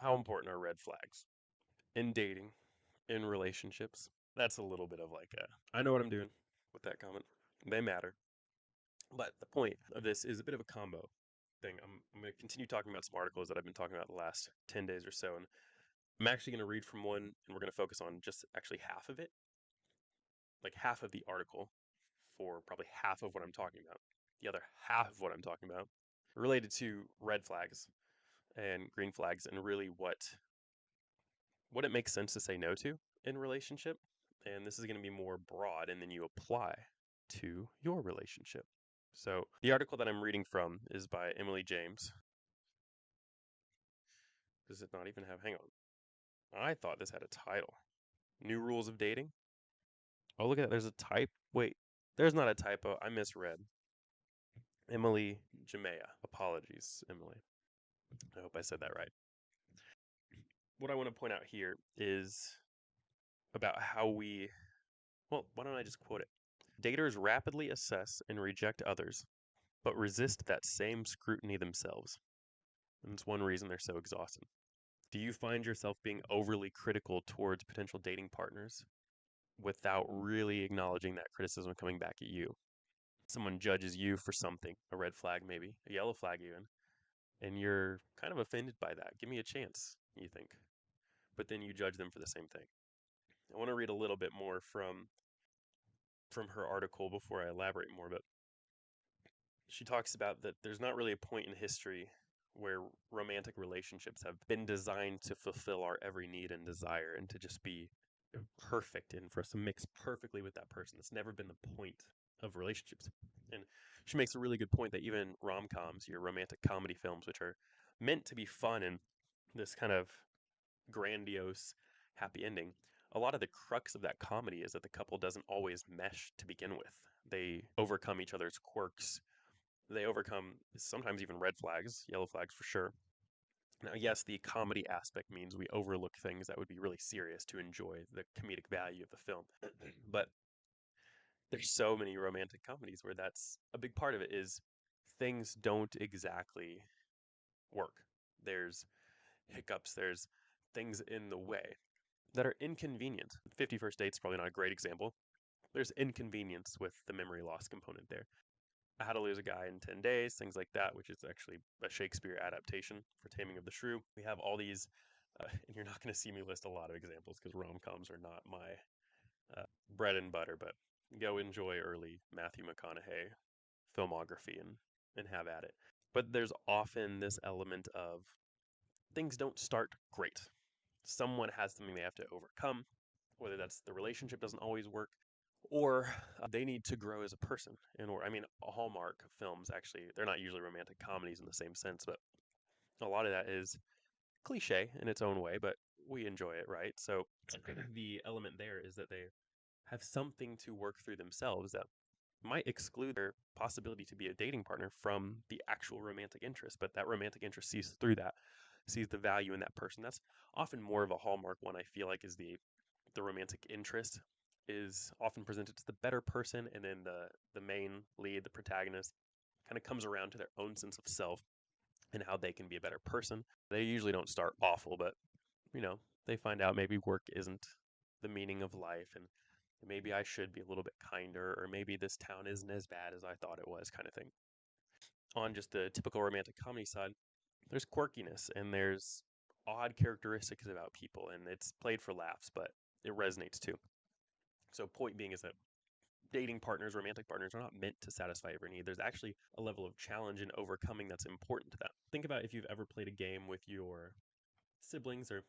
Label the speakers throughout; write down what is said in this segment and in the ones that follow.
Speaker 1: How important are red flags in dating, in relationships? That's a little bit of like I know what I'm doing with that comment. They matter. But the point of this is a bit of a combo thing. I'm going to continue talking about some articles that I've been talking about the last 10 days or so. And I'm actually going to read from one, and we're going to focus on just actually half of it, like half of the article for probably half of what I'm talking about. The other half of what I'm talking about related to red flags and green flags and really what it makes sense to say no to in relationship. And this is going to be more broad and then you apply to your relationship. So the article that I'm reading from is by Emily James. Does it not even have, hang on. I thought this had a title. New Rules of Dating. Oh, look at that. There's a type. Wait, there's not a typo. I misread. Emily Jamea. Apologies, Emily. I hope I said that right. What I want to point out here is about how well, why don't I just quote it? Daters rapidly assess and reject others, but resist that same scrutiny themselves. And it's one reason they're so exhausted. Do you find yourself being overly critical towards potential dating partners without really acknowledging that criticism coming back at you? Someone judges you for something, a red flag maybe, a yellow flag even, and you're kind of offended by that. Give me a chance, you think. But then you judge them for the same thing. I want to read a little bit more from her article before I elaborate more, but she talks about that there's not really a point in history where romantic relationships have been designed to fulfill our every need and desire and to just be perfect and for us to mix perfectly with that person. It's never been the point of relationships. And she makes a really good point that even rom-coms, your romantic comedy films, which are meant to be fun and this kind of grandiose happy ending, a lot of the crux of that comedy is that the couple doesn't always mesh to begin with. They overcome each other's quirks. They overcome sometimes even red flags, yellow flags for sure. Now, yes, the comedy aspect means we overlook things that would be really serious to enjoy the comedic value of the film. But there's so many romantic comedies where that's a big part of it is things don't exactly work. There's hiccups, there's things in the way that are inconvenient. 50 First Dates is probably not a great example. There's inconvenience with the memory loss component there. How to Lose a Guy in 10 Days, things like that, which is actually a Shakespeare adaptation for Taming of the Shrew. We have all these, and you're not going to see me list a lot of examples because rom coms are not my bread and butter, but go enjoy early Matthew McConaughey filmography and have at it. But there's often this element of things don't start great. Someone has something they have to overcome, whether that's the relationship doesn't always work, or they need to grow as a person. And or I mean, Hallmark films actually they're not usually romantic comedies in the same sense, but a lot of that is cliche in its own way, but we enjoy it, right? So the element there is that they have something to work through themselves that might exclude their possibility to be a dating partner from the actual romantic interest, but that romantic interest sees through that, sees the value in that person. That's often more of a hallmark one I feel like is the romantic interest is often presented to the better person and then the main lead, the protagonist, kind of comes around to their own sense of self and how they can be a better person. They usually don't start awful, but you know, they find out maybe work isn't the meaning of life and maybe I should be a little bit kinder or maybe this town isn't as bad as I thought it was kind of thing. On just the typical romantic comedy side, there's quirkiness and there's odd characteristics about people and it's played for laughs, but it resonates too. So point being is that dating partners, romantic partners are not meant to satisfy every need. There's actually a level of challenge and overcoming that's important to that. Think about if you've ever played a game with your siblings or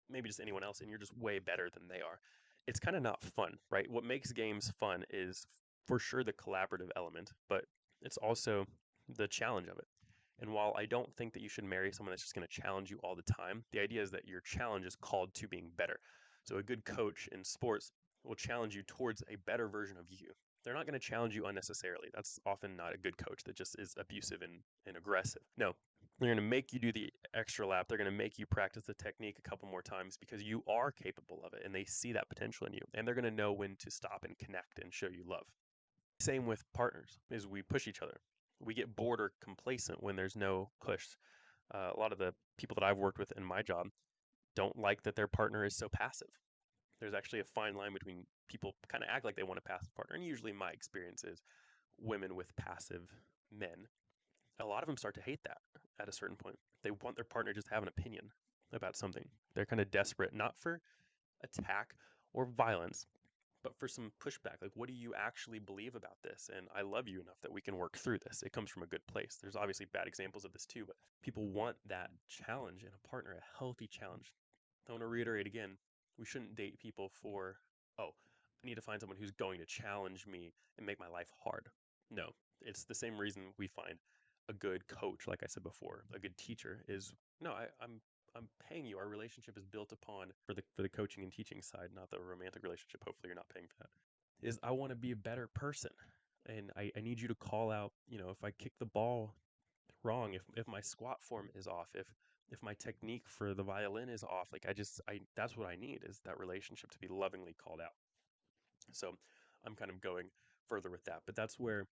Speaker 1: maybe just anyone else and you're just way better than they are. It's kind of not fun, right? What makes games fun is for sure the collaborative element, but it's also the challenge of it. And while I don't think that you should marry someone that's just going to challenge you all the time, the idea is that your challenge is called to being better. So a good coach in sports will challenge you towards a better version of you. They're not going to challenge you unnecessarily. That's often not a good coach that just is abusive and aggressive. No, they're going to make you do the extra lap. They're going to make you practice the technique a couple more times because you are capable of it and they see that potential in you. And they're going to know when to stop and connect and show you love. Same with partners is we push each other. We get bored or complacent when there's no push. A lot of the people that I've worked with in my job don't like that their partner is so passive. There's actually a fine line between people kind of act like they want a passive partner, and usually my experience is women with passive men. A lot of them start to hate that at a certain point. They want their partner just to have an opinion about something. They're kind of desperate, not for attack or violence, but for some pushback. Like, what do you actually believe about this? And I love you enough that we can work through this. It comes from a good place. There's obviously bad examples of this too, but people want that challenge in a partner, a healthy challenge. I want to reiterate again, we shouldn't date people for, oh, I need to find someone who's going to challenge me and make my life hard. No, it's the same reason we find a good coach, like I said before, a good teacher is no, I'm paying you. Our relationship is built upon for the coaching and teaching side, not the romantic relationship. Hopefully you're not paying for that. Is I want to be a better person. And I need you to call out, if I kick the ball wrong, if my squat form is off, if my technique for the violin is off, like I that's what I need is that relationship to be lovingly called out. So I'm kind of going further with that, but that's where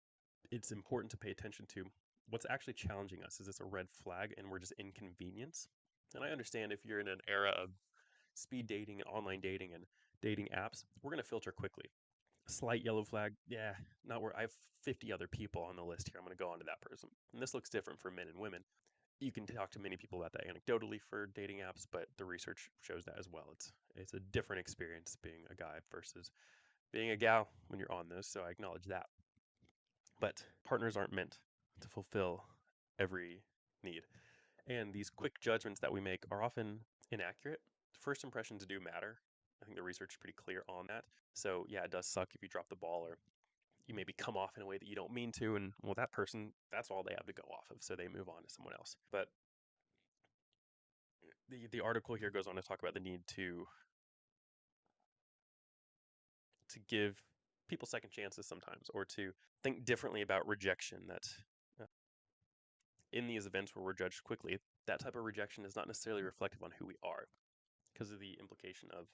Speaker 1: it's important to pay attention to what's actually challenging us. Is this a red flag and we're just inconvenience? And I understand if you're in an era of speed dating and online dating and dating apps, we're going to filter quickly. A slight yellow flag, yeah, not where I have 50 other people on the list here. I'm going to go on to that person. And this looks different for men and women. You can talk to many people about that anecdotally for dating apps, but the research shows that as well. It's a different experience being a guy versus being a gal when you're on those. So I acknowledge that. But partners aren't meant to fulfill every need. And these quick judgments that we make are often inaccurate. First impressions do matter. I think the research is pretty clear on that. So, yeah, it does suck if you drop the ball or you maybe come off in a way that you don't mean to. And, well, that person, that's all they have to go off of. So they move on to someone else. But the article here goes on to talk about the need to give people second chances sometimes or to think differently about rejection. That uh, in these events where we're judged quickly, that type of rejection is not necessarily reflective on who we are because of the implication of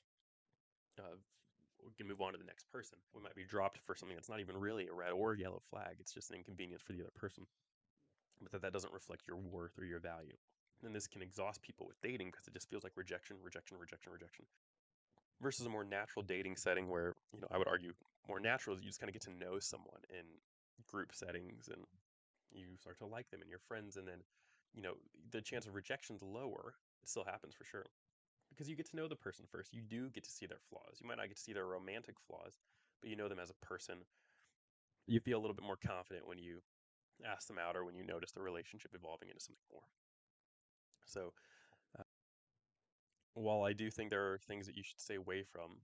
Speaker 1: we can move on to the next person. We might be dropped for something that's not even really a red or yellow flag. It's just an inconvenience for the other person, but that doesn't reflect your worth or your value. And this can exhaust people with dating because it just feels like rejection, rejection, rejection, rejection. Versus a more natural dating setting where, I would argue more natural is you just kind of get to know someone in group settings and you start to like them and your friends. And then, the chance of rejection is lower. It still happens for sure because you get to know the person first. You do get to see their flaws. You might not get to see their romantic flaws, but you know them as a person. You feel a little bit more confident when you ask them out or when you notice the relationship evolving into something more. So, uh, while I do think there are things that you should stay away from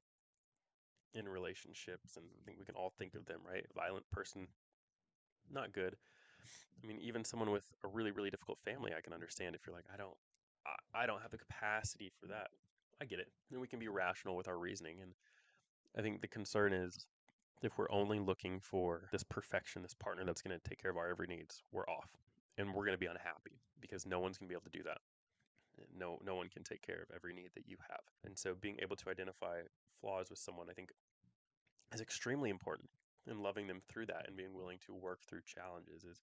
Speaker 1: in relationships, and I think we can all think of them, right? Violent person, not good. I mean, even someone with a really, really difficult family, I can understand if you're like, I don't have the capacity for that. I get it. And we can be rational with our reasoning. And I think the concern is if we're only looking for this perfection, this partner that's going to take care of our every needs, we're off. And we're going to be unhappy because no one's going to be able to do that. No one can take care of every need that you have. And so being able to identify flaws with someone, I think, is extremely important. And loving them through that and being willing to work through challenges is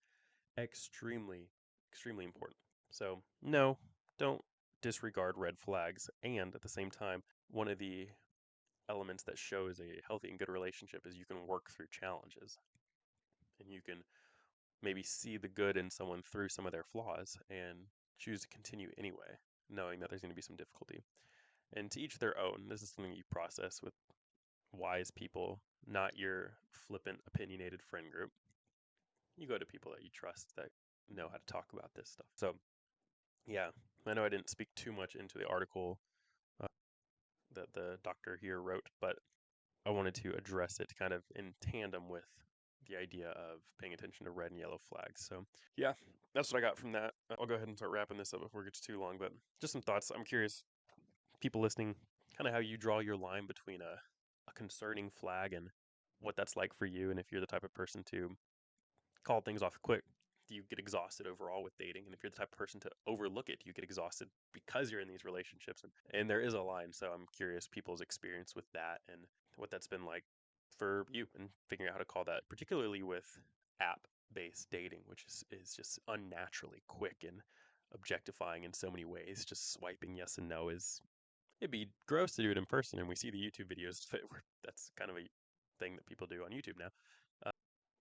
Speaker 1: extremely, extremely important. So, no, don't disregard red flags. And at the same time, one of the elements that shows a healthy and good relationship is you can work through challenges and you can maybe see the good in someone through some of their flaws and choose to continue anyway, knowing that there's going to be some difficulty. And to each their own, this is something you process with wise people, not your flippant, opinionated friend group. You go to people that you trust that know how to talk about this stuff. So, yeah, I know I didn't speak too much into the article uh, that the doctor here wrote, but I wanted to address it kind of in tandem with the idea of paying attention to red and yellow flags. So, yeah, that's what I got from that. I'll go ahead and start wrapping this up before it gets too long, but just some thoughts. I'm curious, people listening, kind of how you draw your line between a concerning flag and what that's like for you, and if you're the type of person to call things off quick, do you get exhausted overall with dating? And if you're the type of person to overlook it, do you get exhausted because you're in these relationships? And there is a line. So I'm curious people's experience with that and what that's been like for you and figuring out how to call that, particularly with app based dating, which is just unnaturally quick and objectifying in so many ways. Just swiping yes and no is it'd be gross to do it in person, and we see the YouTube videos that's kind of a thing that people do on YouTube now.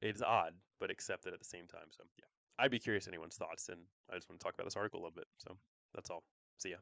Speaker 1: It's odd, but accepted at the same time. So yeah, I'd be curious anyone's thoughts, and I just want to talk about this article a little bit. So that's all. See ya.